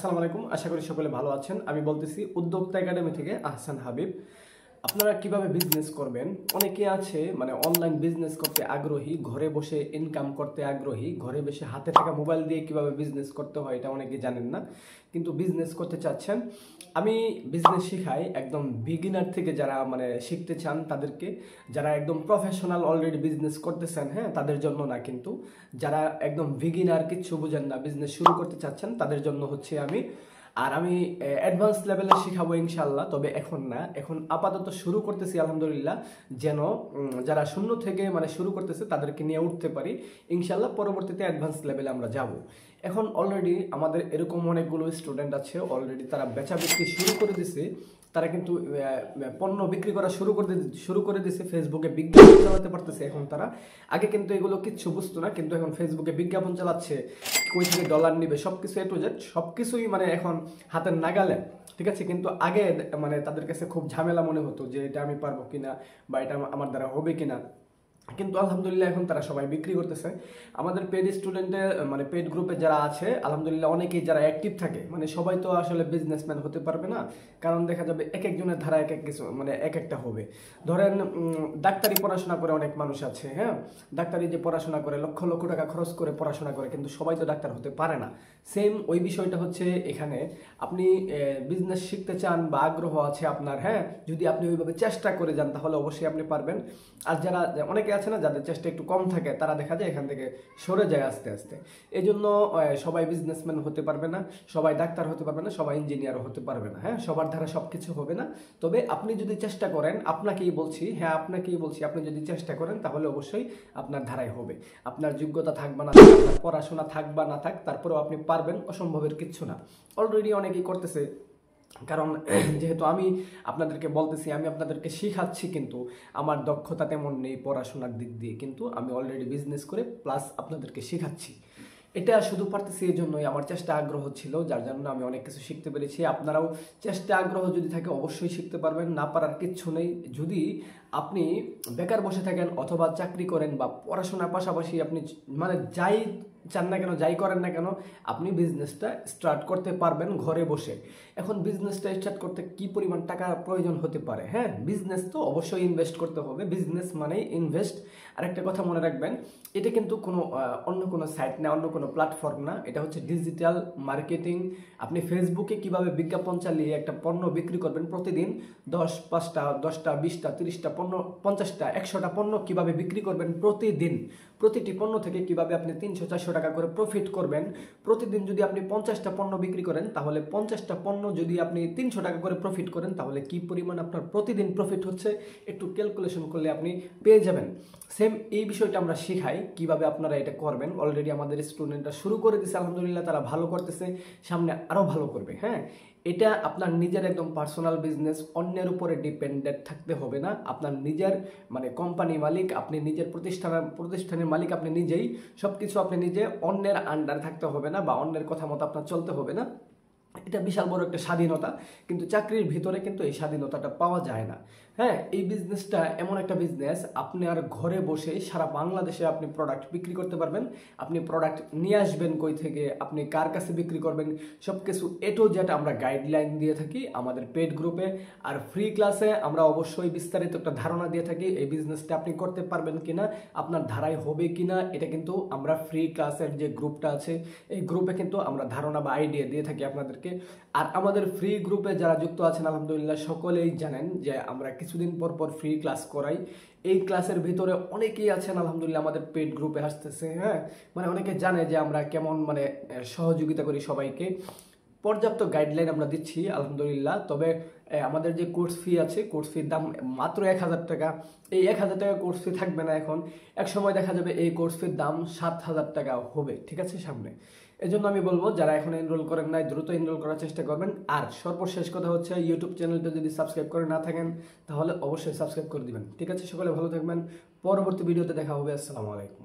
আসসালামু আলাইকুম, আশা করি সকলে ভালো আছেন। আমি বলতেছি উদ্যোক্তা একাডেমি থেকে আহসান হাবিব। আপনারা কিভাবে বিজনেস করবেন, অনেকে আছে মানে অনলাইন বিজনেস করতে আগ্রহী, ঘরে বসে ইনকাম করতে আগ্রহী, ঘরে বসে হাতে থাকা মোবাইল দিয়ে কিভাবে বিজনেস করতে হয় এটা অনেকে জানেন না, কিন্তু বিজনেস করতে চাচ্ছেন। আমি বিজনেস শিখাই একদম বিগিনার থেকে, যারা মানে শিখতে চান তাদেরকে, যারা একদম প্রফেশনাল অলরেডি বিজনেস করতেছেন, হ্যাঁ তাদের জন্য না, কিন্তু যারা একদম বিগিনার, কিচ্ছু বুঝেন না, বিজনেস শুরু করতে চাচ্ছেন তাদের জন্য হচ্ছে আমি। আর আমি অ্যাডভান্স লেভেলে শিখাবো ইনশাল্লাহ, তবে এখন না, এখন আপাতত শুরু করতেছি আলহামদুলিল্লাহ, যেন যারা শূন্য থেকে মানে শুরু করতেছে তাদেরকে নিয়ে উঠতে পারি ইনশাল্লাহ। পরবর্তীতে অ্যাডভান্স লেভেলে আমরা যাব। এখন অলরেডি আমাদের এরকম অনেকগুলো স্টুডেন্ট আছে, অলরেডি তারা বেচা বিক্রি শুরু করে দিছে, তারা কিন্তু পণ্য বিক্রি করা শুরু করে দিছে, ফেসবুকে বিজ্ঞাপন চালাতে পারতেছে এখন তারা। আগে কিন্তু এগুলো কিচ্ছু বুঝতো না, কিন্তু এখন ফেসবুকে বিজ্ঞাপন চালাচ্ছে, কই থেকে ডলার নিবে, সবকিছু এ টু জেড সবকিছুই মানে এখন হাতের নাগালে, ঠিক আছে। কিন্তু আগে মানে তাদের কাছে খুব ঝামেলা মনে হতো যে এটা আমি পারবো কিনা বা এটা আমার দ্বারা হবে কিনা, কিন্তু আলহামদুলিল্লাহ এখন তারা সবাই বিক্রি করতেছে। আমাদের পেড স্টুডেন্টের মানে পেড গ্রুপে যারা আছে আলহামদুলিল্লাহ অনেকেই যারা অ্যাক্টিভ থাকে, মানে সবাই তো আসলে বিজনেসম্যান হতে পারবে না, কারণ দেখা যাবে এক একজনের ধারা এক এক কিছু মানে এক একটা হবে। ধরেন ডাক্তারি পড়াশোনা করে অনেক মানুষ আছে, হ্যাঁ ডাক্তারি যে পড়াশোনা করে লক্ষ লক্ষ টাকা খরচ করে পড়াশোনা করে, কিন্তু সবাই তো ডাক্তার হতে পারে না। সেম ওই বিষয়টা হচ্ছে এখানে। আপনি বিজনেস শিখতে চান বা আগ্রহ আছে আপনার, হ্যাঁ যদি আপনি ওইভাবে চেষ্টা করে যান তাহলে অবশ্যই আপনি পারবেন। আর যারা অনেকে আছে না, যাদের চেষ্টা একটু কম থাকে, তারা দেখা যায় এখান থেকে সরে যায় আস্তে আস্তে। এই জন্য সবাই বিজনেসম্যান হতে পারবে না, সবাই ডাক্তার হতে পারবে না, সবাই ইঞ্জিনিয়ারও হতে পারবে না, হ্যাঁ সবার ধারা সব কিছু হবে না। তবে আপনি যদি চেষ্টা করেন, আপনাকেই বলছি, হ্যাঁ আপনাকেই বলছি, আপনি যদি চেষ্টা করেন তাহলে অবশ্যই আপনার ধারায় হবে। আপনার যোগ্যতা থাক বা না থাক, আপনার পড়াশোনা থাক বা না থাক, তারপরেও আপনি পারবেন, অসম্ভবের কিচ্ছু না। অলরেডি অনেকেই করতেছে, কারণ যেহেতু আমি আপনাদেরকে বলতেছি, আমি আপনাদেরকে শিখাচ্ছি, কিন্তু আমার দক্ষতা তেমন নেই পড়াশোনার দিক দিয়ে, কিন্তু আমি অলরেডি বিজনেস করে প্লাস আপনাদেরকে শিখাচ্ছি। এটা শুধু পারতেছি এই জন্যই, আমার চেষ্টা আগ্রহ ছিল, যার জন্য আমি অনেক কিছু শিখতে পেরেছি। আপনারাও চেষ্টা আগ্রহ যদি থাকে অবশ্যই শিখতে পারবেন, না পারার কিচ্ছু নেই। যদি আপনি বেকার বসে থাকেন অথবা চাকরি করেন বা পড়াশোনার পাশাপাশি আপনি মানে যাই চান না কেন, যাই করেন না কেন, আপনি বিজনেসটা স্টার্ট করতে পারবেন ঘরে বসে। এখন বিজনেসটা স্টার্ট করতে কি পরিমাণ টাকা প্রয়োজন হতে পারে, হ্যাঁ বিজনেস তো অবশ্যই ইনভেস্ট করতে হবে, বিজনেস মানেই ইনভেস্ট। আর একটা কথা মনে রাখবেন, এটা কিন্তু কোনো অন্য কোনো সাইট না, অন্য কোনো প্ল্যাটফর্ম না, এটা হচ্ছে ডিজিটাল মার্কেটিং। আপনি ফেসবুকে কিভাবে বিজ্ঞাপন চালিয়ে একটা পণ্য বিক্রি করবেন, প্রতিদিন 5টা 10টা 20টা 30টা পণ্য, 50টা 100টা পণ্য কিভাবে বিক্রি করবেন প্রতিদিন, প্রতিটি পণ্য থেকে কিভাবে আপনি 300-400 টাকা করে প্রফিট করবেন। প্রতিদিন যদি আপনি 50টা পণ্য বিক্রি করেন, তাহলে 50টা পণ্য যদি আপনি 300 টাকা করে প্রফিট করেন, তাহলে কি পরিমাণ আপনার প্রতিদিন প্রফিট হচ্ছে একটু ক্যালকুলেশন করলে আপনি পেয়ে যাবেন। সেম এই বিষয়টা আমরা শিখাই কিভাবে আপনারা এটা করবেন। অলরেডি আমাদের স্টুডেন্টরা শুরু করে দিয়েছে আলহামদুলিল্লাহ, তারা ভালো করতেছে, সামনে আরও ভালো করবে। হ্যাঁ এটা আপনার নিজের একদম পার্সোনাল বিজনেস, অন্যের উপরে ডিপেন্ডেন্ট থাকতে হবে না। আপনার নিজের মানে কোম্পানি মালিক, আপনি নিজের প্রতিষ্ঠানের মালিক, আপনি নিজেই সব কিছু, আপনি নিজে, অন্যের আন্ডার থাকতে হবে না বা অন্যের কথা মতো আপনার চলতে হবে না। এটা বিশাল বড় একটা স্বাধীনতা, কিন্তু চাকরির ভিতরে কিন্তু এই স্বাধীনতাটা পাওয়া যায় না। হ্যাঁ এই বিজনেসটা এমন একটা বিজনেস, আপনি আর ঘরে বসে সারা বাংলাদেশে আপনি প্রোডাক্ট বিক্রি করতে পারবেন। আপনি প্রোডাক্ট নিয়ে আসবেন কই থেকে, আপনি কার কাছে বিক্রি করবেন, সব কিছু এ টু জেড আমরা গাইডলাইন দিয়ে থাকি আমাদের পেড গ্রুপে। আর ফ্রি ক্লাসে আমরা অবশ্যই বিস্তারিত একটা ধারণা দিয়ে থাকি এই বিজনেসটা আপনি করতে পারবেন কিনা, আপনার ধারায় হবে কিনা। এটা কিন্তু আমরা ফ্রি ক্লাসের যে গ্রুপটা আছে, এই গ্রুপে কিন্তু আমরা ধারণা বা আইডিয়া দিয়ে থাকি আপনাদেরকে। আর আমাদের ফ্রি গ্রুপে যারা যুক্ত আছেন আলহামদুলিল্লাহ সকলেই জানেন যে আমরা কিছুদিন পর পর ফ্রি ক্লাস করাই। এই ক্লাসের ভিতরে অনেকেই আছেন আলহামদুলিল্লাহ আমাদের পেড গ্রুপে আসতেছে, হ্যাঁ মানে অনেকে জানে যে আমরা কেমন মানে সহযোগিতা করি সবাইকে, পর্যাপ্ত গাইডলাইন আমরা দিচ্ছি আলহামদুলিল্লাহ। তবে আমাদের যে কোর্স ফি আছে, কোর্স ফির দাম মাত্র 1000 টাকা। এই 1000 টাকা কোর্স ফি থাকবে না, এখন এক সময় দেখা যাবে এই কোর্স ফির দাম 7000 টাকা হবে, ঠিক আছে সামনে। এজন্য আমি বলবো যারা এখন এনরোল করেন নাই দ্রুত এনরোল করার চেষ্টা করবেন। আর সর্বশেষ কথা হচ্ছে, ইউটিউব চ্যানেলটা যদি সাবস্ক্রাইব করে না থাকেন তাহলে অবশ্যই সাবস্ক্রাইব করে দিবেন, ঠিক আছে। সকলে ভালো থাকবেন, পরবর্তী ভিডিওতে দেখা হবে। আসসালামু আলাইকুম।